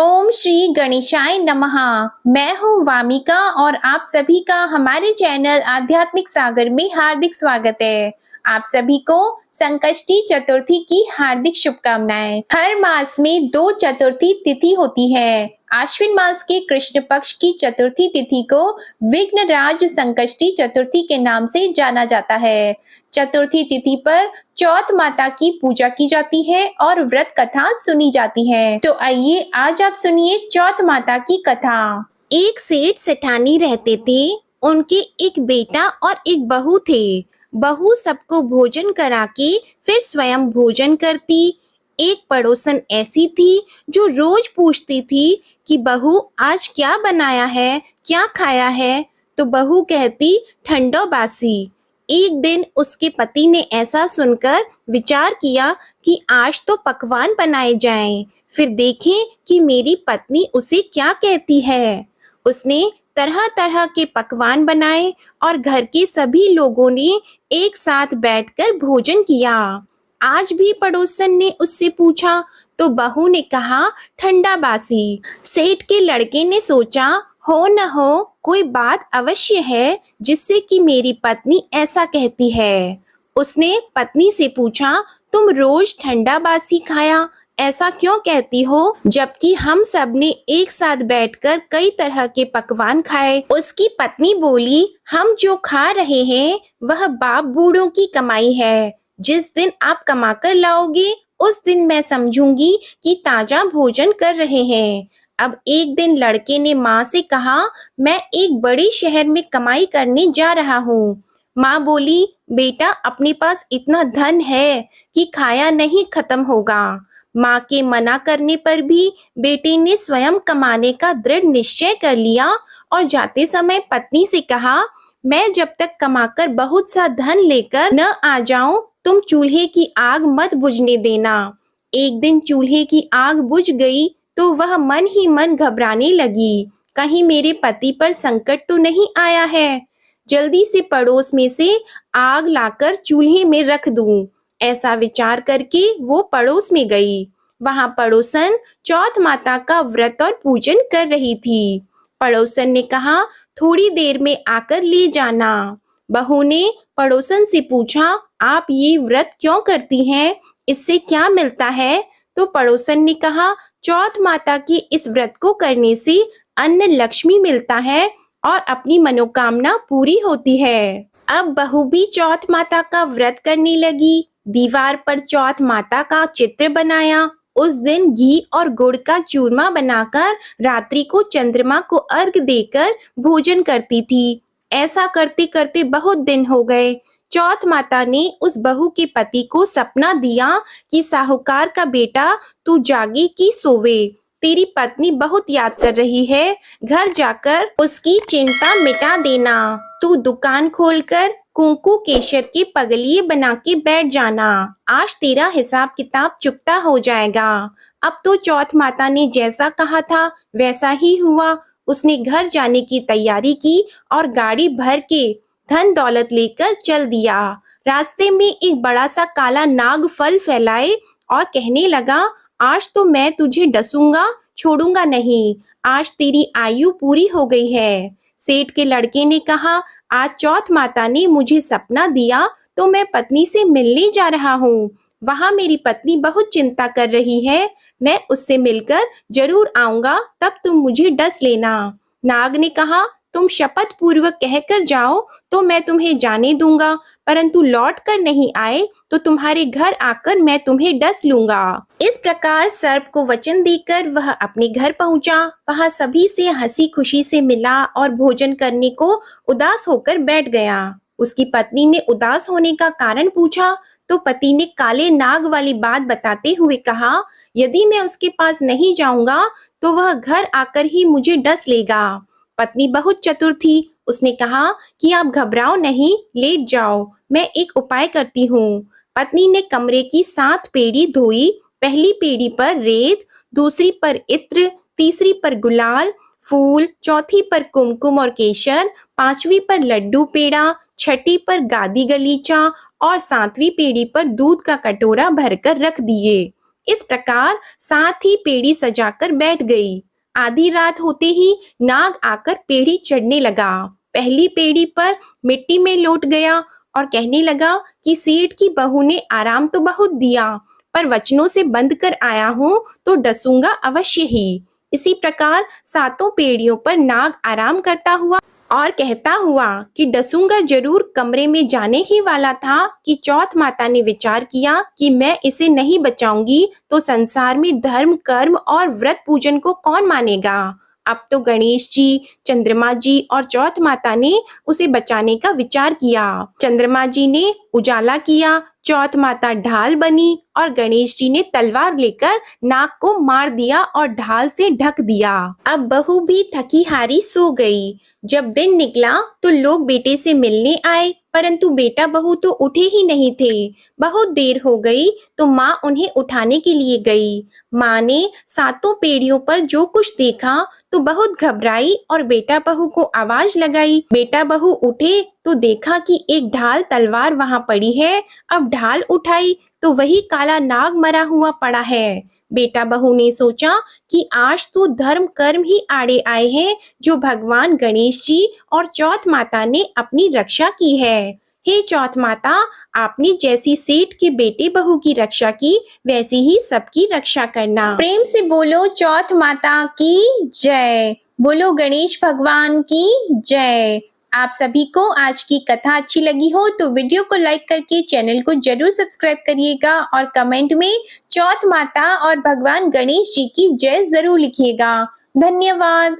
ओम श्री गणेशाय नमः। मैं हूँ वामिका और आप सभी का हमारे चैनल आध्यात्मिक सागर में हार्दिक स्वागत है। आप सभी को संकष्टी चतुर्थी की हार्दिक शुभकामनाएं। हर मास में 2 चतुर्थी तिथि होती है। आश्विन मास के कृष्ण पक्ष की चतुर्थी तिथि को विघ्नराज संकष्टी चतुर्थी के नाम से जाना जाता है। चतुर्थी तिथि पर चौथ माता की पूजा की जाती है और व्रत कथा सुनी जाती है। तो आइए आज आप सुनिए चौथ माता की कथा। एक सेठ सेठानी रहते थे। उनके एक बेटा और एक बहू थे। बहू सबको भोजन करा के फिर स्वयं भोजन करती। एक पड़ोसन ऐसी थी जो रोज पूछती थी कि बहू आज क्या बनाया है, क्या खाया है। तो बहू कहती ठंडो बासी। एक दिन उसके पति ने ऐसा सुनकर विचार किया कि आज तो पकवान बनाए जाएं, फिर देखें कि मेरी पत्नी उसे क्या कहती है। उसने तरह तरह के पकवान बनाए और घर के सभी लोगों ने एक साथ बैठकर भोजन किया। आज भी पड़ोसन ने उससे पूछा तो बहू ने कहा ठंडा बासी। सेठ के लड़के ने सोचा हो न हो कोई बात अवश्य है जिससे कि मेरी पत्नी ऐसा कहती है। उसने पत्नी से पूछा तुम रोज ठंडा बासी खाया ऐसा क्यों कहती हो, जबकि हम सब ने एक साथ बैठकर कई तरह के पकवान खाए। उसकी पत्नी बोली हम जो खा रहे हैं वह बाप बूढ़ों की कमाई है। जिस दिन आप कमा कर लाओगे उस दिन मैं समझूंगी कि ताजा भोजन कर रहे हैं। अब एक दिन लड़के ने माँ से कहा मैं एक बड़े शहर में कमाई करने जा रहा हूँ। माँ बोली बेटा अपने पास इतना धन है कि खाया नहीं खत्म होगा। माँ के मना करने पर भी बेटे ने स्वयं कमाने का दृढ़ निश्चय कर लिया और जाते समय पत्नी से कहा मैं जब तक कमाकर बहुत सा धन लेकर न आ जाऊं तुम चूल्हे की आग मत बुझने देना। एक दिन चूल्हे की आग बुझ गई तो वह मन ही मन घबराने लगी, कहीं मेरे पति पर संकट तो नहीं आया है। जल्दी से पड़ोस में से आग लाकर चूल्हे में रख दूं। ऐसा विचार करके वो पड़ोस में गई। वहां पड़ोसन चौथ माता का व्रत और पूजन कर रही थी। पड़ोसन ने कहा थोड़ी देर में आकर ले जाना। बहू ने पड़ोसन से पूछा आप ये व्रत क्यों करती हैं, इससे क्या मिलता है। तो पड़ोसन ने कहा चौथ माता के इस व्रत को करने से अन्न लक्ष्मी मिलता है और अपनी मनोकामना पूरी होती है। अब बहू भी चौथ माता का व्रत करने लगी। दीवार पर चौथ माता का चित्र बनाया। उस दिन घी और गुड़ का चूरमा बनाकर रात्रि को चंद्रमा को अर्घ देकर भोजन करती थी। ऐसा करते करते बहुत दिन हो गए। चौथ माता ने उस बहू के पति को सपना दिया कि साहूकार का बेटा तू जागे कि सोवे, तेरी पत्नी बहुत याद कर रही है, घर जाकर उसकी चिंता मिटा देना। तू दुकान खोलकर कुंकू केशर के पगलिये बना के बैठ जाना, आज तेरा हिसाब किताब चुकता हो जाएगा। अब तो चौथ माता ने जैसा कहा था वैसा ही हुआ। उसने घर जाने की तैयारी की और गाड़ी भर के धन दौलत लेकर चल दिया। रास्ते में एक बड़ा सा काला नाग फल फैलाए और कहने लगा आज तो मैं तुझे डसूंगा, छोड़ूंगा नहीं, आज तेरी आयु पूरी हो गई है। सेठ के लड़के ने कहा आज चौथ माता ने मुझे सपना दिया तो मैं पत्नी से मिलने जा रहा हूँ। वहाँ मेरी पत्नी बहुत चिंता कर रही है, मैं उससे मिलकर जरूर आऊंगा, तब तुम मुझे डस लेना। नाग ने कहा तुम शपथ पूर्वक कहकर जाओ तो मैं तुम्हें जाने दूंगा, परंतु लौट कर नहीं आए तो तुम्हारे घर आकर मैं तुम्हें डस लूंगा। इस प्रकार सर्प को वचन देकर वह अपने घर पहुंचा। वहां सभी से हंसी खुशी से मिला और भोजन करने को उदास होकर बैठ गया। उसकी पत्नी ने उदास होने का कारण पूछा तो पति ने काले नाग वाली बात बताते हुए कहा यदि मैं उसके पास नहीं जाऊंगा तो वह घर आकर ही मुझे डस लेगा। पत्नी बहुत चतुर थी। उसने कहा कि आप घबराओ नहीं, लेट जाओ, मैं एक उपाय करती हूँ। पत्नी ने कमरे की 7 पेड़ी धोई। पहली पेड़ी पर रेत, दूसरी पर इत्र, तीसरी पर गुलाल फूल, चौथी पर कुमकुम और केशर, 5वीं पर लड्डू पेड़ा, 6ठी पर गादी गलीचा और 7वीं पेड़ी पर दूध का कटोरा भरकर रख दिए। इस प्रकार साथ ही पेड़ी सजाकर बैठ गई। आधी रात होते ही नाग आकर पेड़ी चढ़ने लगा। पहली पेड़ी पर मिट्टी में लौट गया और कहने लगा कि सेठ की बहू ने आराम तो बहुत दिया, पर वचनों से बंध कर आया हूं तो डसूंगा अवश्य ही। इसी प्रकार सातों पेड़ियों पर नाग आराम करता हुआ और कहता हुआ कि डसूंगा जरूर कमरे में जाने ही वाला था कि चौथ माता ने विचार किया कि मैं इसे नहीं बचाऊंगी तो संसार में धर्म, कर्म और व्रत पूजन को कौन मानेगा। अब तो गणेश जी, चंद्रमा जी और चौथ माता ने उसे बचाने का विचार किया। चंद्रमा जी ने उजाला किया, चौथ माता ढाल बनी और गणेश जी ने तलवार लेकर नाग को मार दिया और ढाल से ढक दिया। अब बहू भी थकी हारी सो गई। जब दिन निकला तो लोग बेटे से मिलने आए, परंतु बेटा बहू तो उठे ही नहीं थे। बहुत देर हो गई तो माँ उन्हें उठाने के लिए गई। माँ ने सातों पेड़ियों पर जो कुछ देखा तो बहुत घबराई और बेटा बहू को आवाज लगाई। बेटा बहू उठे तो देखा कि एक ढाल तलवार वहां पड़ी है। अब ढाल उठाई तो वही काला नाग मरा हुआ पड़ा है। बेटा बहू ने सोचा कि आज तो धर्म कर्म ही आड़े आए हैं, जो भगवान गणेश जी और चौथ माता ने अपनी रक्षा की है। हे चौथ माता, आपने जैसी सेठ के बेटे बहू की रक्षा की, वैसी ही सबकी रक्षा करना। प्रेम से बोलो चौथ माता की जय। बोलो गणेश भगवान की जय। आप सभी को आज की कथा अच्छी लगी हो तो वीडियो को लाइक करके चैनल को जरूर सब्सक्राइब करिएगा और कमेंट में चौथ माता और भगवान गणेश जी की जय जरूर लिखिएगा। धन्यवाद।